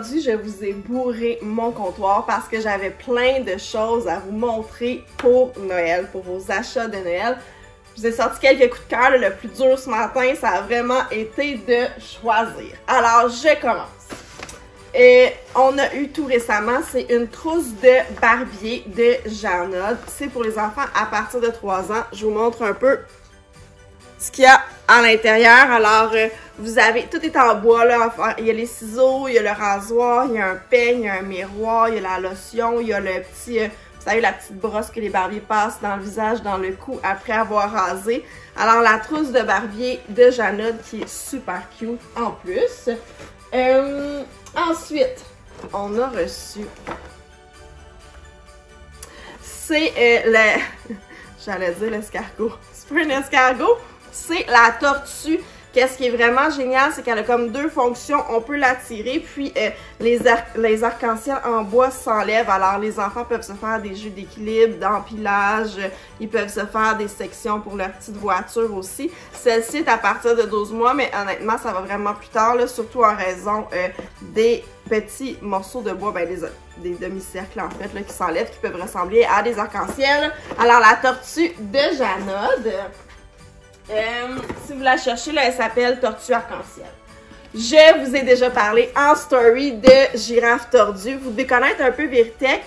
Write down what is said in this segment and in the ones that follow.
aujourd'hui, je vous ai bourré mon comptoir parce que j'avais plein de choses à vous montrer pour Noël, pour vos achats de Noël. Je vous ai sorti quelques coups de cœur. Le plus dur ce matin, ça a vraiment été de choisir. Alors, je commence. Et on a eu tout récemment, c'est une trousse de barbier de Janod. C'est pour les enfants à partir de 3 ans. Je vous montre un peu ce qu'il y a à l'intérieur. Alors, vous avez, tout est en bois, là. Il y a les ciseaux, il y a le rasoir, il y a un peigne, il y a un miroir, il y a la lotion, il y a le petit, vous savez, la petite brosse que les barbiers passent dans le visage, dans le cou, après avoir rasé. Alors, la trousse de barbier de Janod qui est super cute en plus. Ensuite, on a reçu, c'est j'allais dire l'escargot, c'est pas un escargot, c'est la tortue. Qu'est-ce qui est vraiment génial, c'est qu'elle a comme 2 fonctions. On peut la tirer, puis les arcs-en-ciel en bois s'enlèvent. Alors, les enfants peuvent se faire des jeux d'équilibre, d'empilage. Ils peuvent se faire des sections pour leur petite voiture aussi. Celle-ci est à partir de 12 mois, mais honnêtement, ça va vraiment plus tard, là, surtout en raison des petits morceaux de bois, ben, des demi-cercles en fait, là, qui s'enlèvent, qui peuvent ressembler à des arcs-en-ciel. Alors, la tortue de Janod. Si vous la cherchez, là, elle s'appelle Tortue Arc-en-Ciel. Je vous ai déjà parlé en story de girafe tordue. Vous devez connaître un peu Veritech.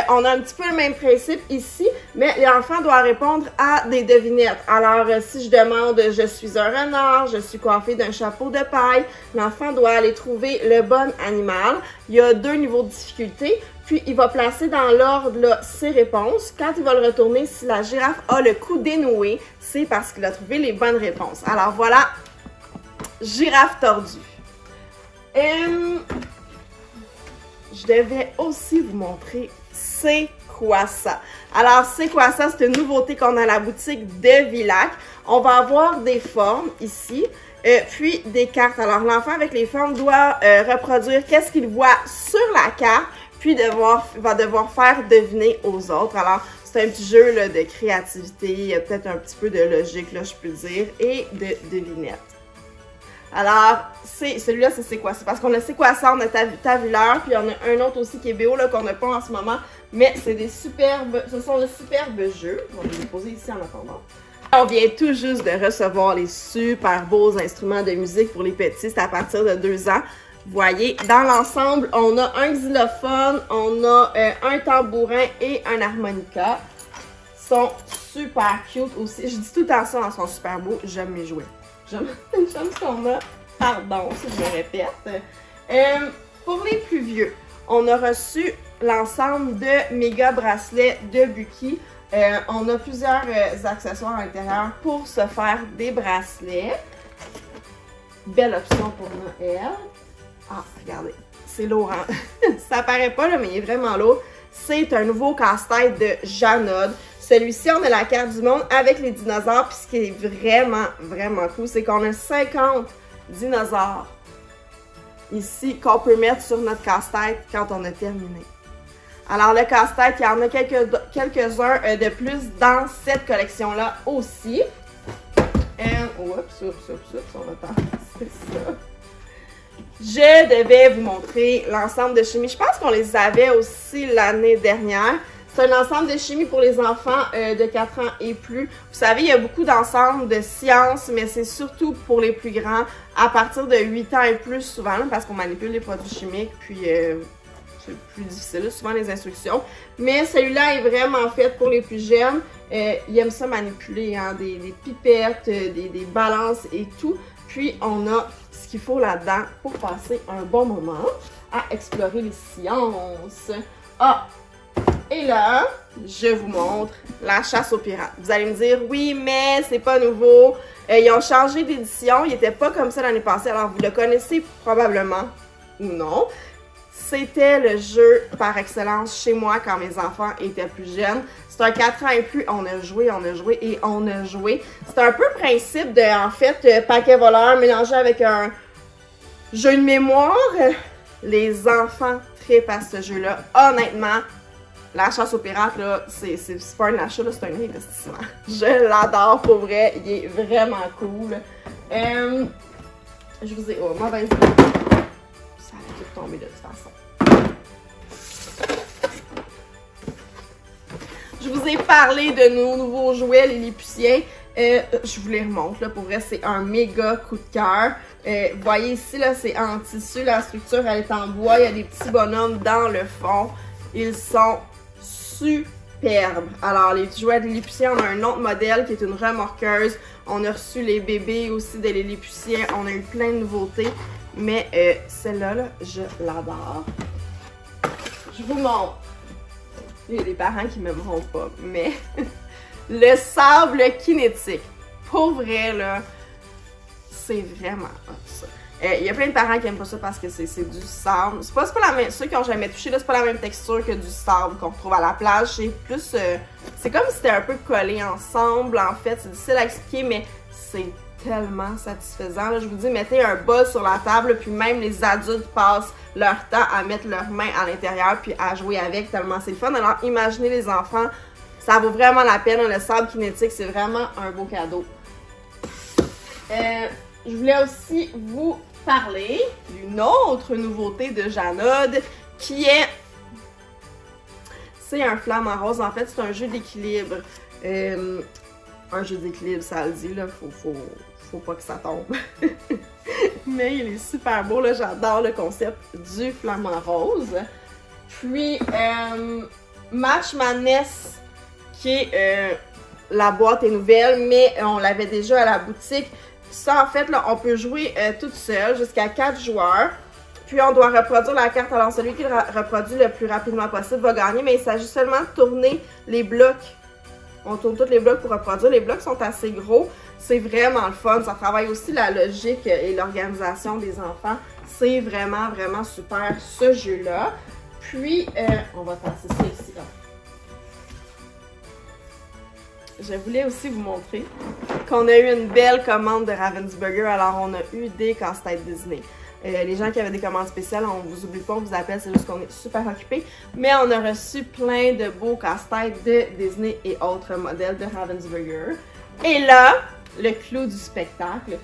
On a un petit peu le même principe ici, mais l'enfant doit répondre à des devinettes. Alors, si je demande « Je suis un renard »,« Je suis coiffée d'un chapeau de paille », l'enfant doit aller trouver le bon animal. Il y a 2 niveaux de difficulté. Puis, il va placer dans l'ordre là, ses réponses. Quand il va le retourner, si la girafe a le cou dénoué, c'est parce qu'il a trouvé les bonnes réponses. Alors, voilà, girafe tordue. Je devais aussi vous montrer c'est quoi ça. Alors, c'est quoi ça? C'est une nouveauté qu'on a à la boutique de Villac. On va avoir des formes ici. Puis des cartes. Alors, l'enfant avec les formes doit reproduire qu'est-ce qu'il voit sur la carte, puis va devoir faire deviner aux autres. Alors, c'est un petit jeu là, de créativité, il y a peut-être un petit peu de logique, là, je peux dire, et de devinettes. Alors, celui-là, c'est quoi? C'est parce qu'on a c'est quoi ça, on a Tavuleur, puis on a un autre aussi qui est BO, là, qu'on n'a pas en ce moment, mais c'est des superbes, ce sont de superbes jeux. On va les poser ici en attendant. On vient tout juste de recevoir les super beaux instruments de musique pour les petits, c'est à partir de 2 ans. Vous voyez, dans l'ensemble, on a un xylophone, on a un tambourin et un harmonica. Ils sont super cute aussi. Je dis tout le temps ça, ils sont super beaux. J'aime mes jouets. J'aime ce qu'on a. Pardon si je me répète. Pour les plus vieux, on a reçu l'ensemble de méga bracelets de Buki. On a plusieurs accessoires à l'intérieur pour se faire des bracelets. Belle option pour Noël. Ah, regardez, c'est lourd, hein? Ça paraît pas, là, mais il est vraiment lourd. C'est un nouveau casse-tête de Janod. Celui-ci, on a la carte du monde avec les dinosaures. Puis ce qui est vraiment, vraiment cool, c'est qu'on a 50 dinosaures ici qu'on peut mettre sur notre casse-tête quand on a terminé. Alors, le casse-tête, il y en a quelques-uns de plus dans cette collection-là aussi. Oups, on va passer ça. Je devais vous montrer l'ensemble de chimie. Je pense qu'on les avait aussi l'année dernière. C'est un ensemble de chimie pour les enfants de 4 ans et plus. Vous savez, il y a beaucoup d'ensembles de sciences, mais c'est surtout pour les plus grands, à partir de 8 ans et plus souvent, là, parce qu'on manipule les produits chimiques, puis c'est plus difficile, souvent les instructions. Mais celui-là est vraiment fait pour les plus jeunes. Ils aiment ça manipuler, hein, des pipettes, des balances et tout. Puis, on a ce qu'il faut là-dedans pour passer un bon moment à explorer les sciences. Ah! Et là, je vous montre la chasse aux pirates. Vous allez me dire, oui, mais c'est pas nouveau. Ils ont changé d'édition. Il n'était pas comme ça l'année passée. Alors, vous le connaissez probablement ou non. C'était le jeu par excellence chez moi quand mes enfants étaient plus jeunes. C'est un 4 ans et plus, on a joué et on a joué. C'est un peu le principe de, en fait, paquet voleur mélangé avec un jeu de mémoire. Les enfants trippent à ce jeu-là. Honnêtement, la chasse aux pirates, là, c'est pas un achat, c'est un investissement. Je l'adore, pour vrai, il est vraiment cool. Je vous ai... Oh, mauvaise idée. Ça a tout tout tomber de toute façon. Je vous ai parlé de nos nouveaux jouets, les Lilliputiens. Je vous les remonte, là, pour vrai, c'est un méga coup de cœur. Vous voyez ici, là, c'est en tissu, la structure, elle est en bois, il y a des petits bonhommes dans le fond. Ils sont superbes. Alors, les jouets de Lilliputiens, on a un autre modèle qui est une remorqueuse. On a reçu les bébés aussi de Lilliputiens. On a eu plein de nouveautés. Mais celle-là, là, je l'adore. Je vous montre. Il y a des parents qui ne m'aimeront pas, mais le sable kinétique. Pour vrai, là, c'est vraiment hot, ça. Il y a plein de parents qui n'aiment pas ça parce que c'est du sable. C'est pas la même, ceux qui n'ont jamais touché, là, c'est pas la même texture que du sable qu'on retrouve à la plage. C'est plus, c'est comme si c'était un peu collé ensemble, en fait. C'est difficile à expliquer, mais c'est tellement satisfaisant. Là, je vous dis, mettez un bol sur la table, puis même les adultes passent leur temps à mettre leurs mains à l'intérieur puis à jouer avec, tellement c'est le fun. Alors, imaginez les enfants, ça vaut vraiment la peine. Le sable kinétique, c'est vraiment un beau cadeau. Je voulais aussi vous parler d'une autre nouveauté de Janod, qui est... C'est un flamant rose. En fait, c'est un jeu d'équilibre. Un jeu d'équilibre, ça le dit, là. Faut pas que ça tombe. Mais il est super beau, là. J'adore le concept du flamant rose. Puis, Match Madness, qui est... la boîte est nouvelle, mais on l'avait déjà à la boutique. Ça, en fait, là, on peut jouer toute seule jusqu'à 4 joueurs. Puis, on doit reproduire la carte. Alors, celui qui le reproduit le plus rapidement possible va gagner. Mais il s'agit seulement de tourner les blocs. On tourne tous les blocs pour reproduire. Les blocs sont assez gros. C'est vraiment le fun. Ça travaille aussi la logique et l'organisation des enfants. C'est vraiment, vraiment super, ce jeu-là. Puis, on va passer ça ici. Là. Je voulais aussi vous montrer qu'on a eu une belle commande de Ravensburger. Alors, on a eu des casse-têtes Disney. Les gens qui avaient des commandes spéciales, on vous oublie pas, on vous appelle, c'est juste qu'on est super occupés. Mais on a reçu plein de beaux casse-têtes de Disney et autres modèles de Ravensburger. Et là, le clou du spectacle,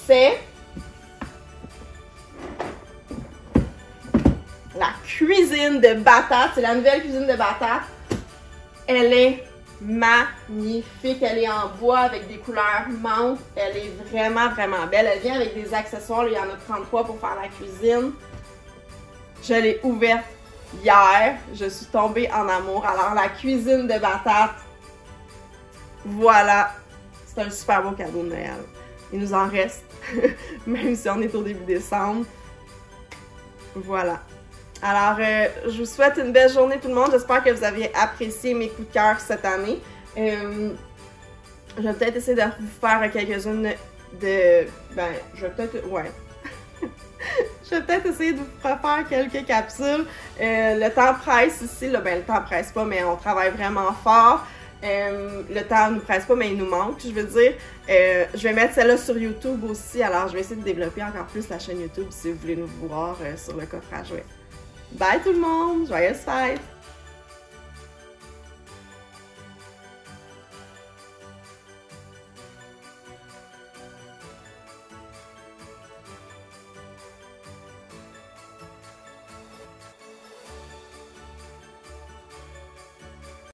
c'est la cuisine de Bata. C'est la nouvelle cuisine de Bata. Elle est magnifique. Elle est en bois avec des couleurs menthe. Elle est vraiment, vraiment belle. Elle vient avec des accessoires. Il y en a 33 pour faire la cuisine. Je l'ai ouverte hier. Je suis tombée en amour. Alors, la cuisine de Bata, voilà. C'est un super beau cadeau de Noël. Il nous en reste, même si on est au début décembre. Voilà. Alors, je vous souhaite une belle journée tout le monde. J'espère que vous avez apprécié mes coups de cœur cette année. Je vais peut-être essayer de vous faire quelques-unes de... Ben, je vais peut-être... Ouais. Je vais peut-être essayer de vous refaire quelques capsules. Le temps presse ici. Là, ben, le temps presse pas, mais on travaille vraiment fort. Le temps ne nous presse pas, mais il nous manque, je veux dire. Je vais mettre celle-là sur YouTube aussi. Alors, je vais essayer de développer encore plus la chaîne YouTube si vous voulez nous voir sur le coffre à jouets. Bye tout le monde! Joyeuses fêtes!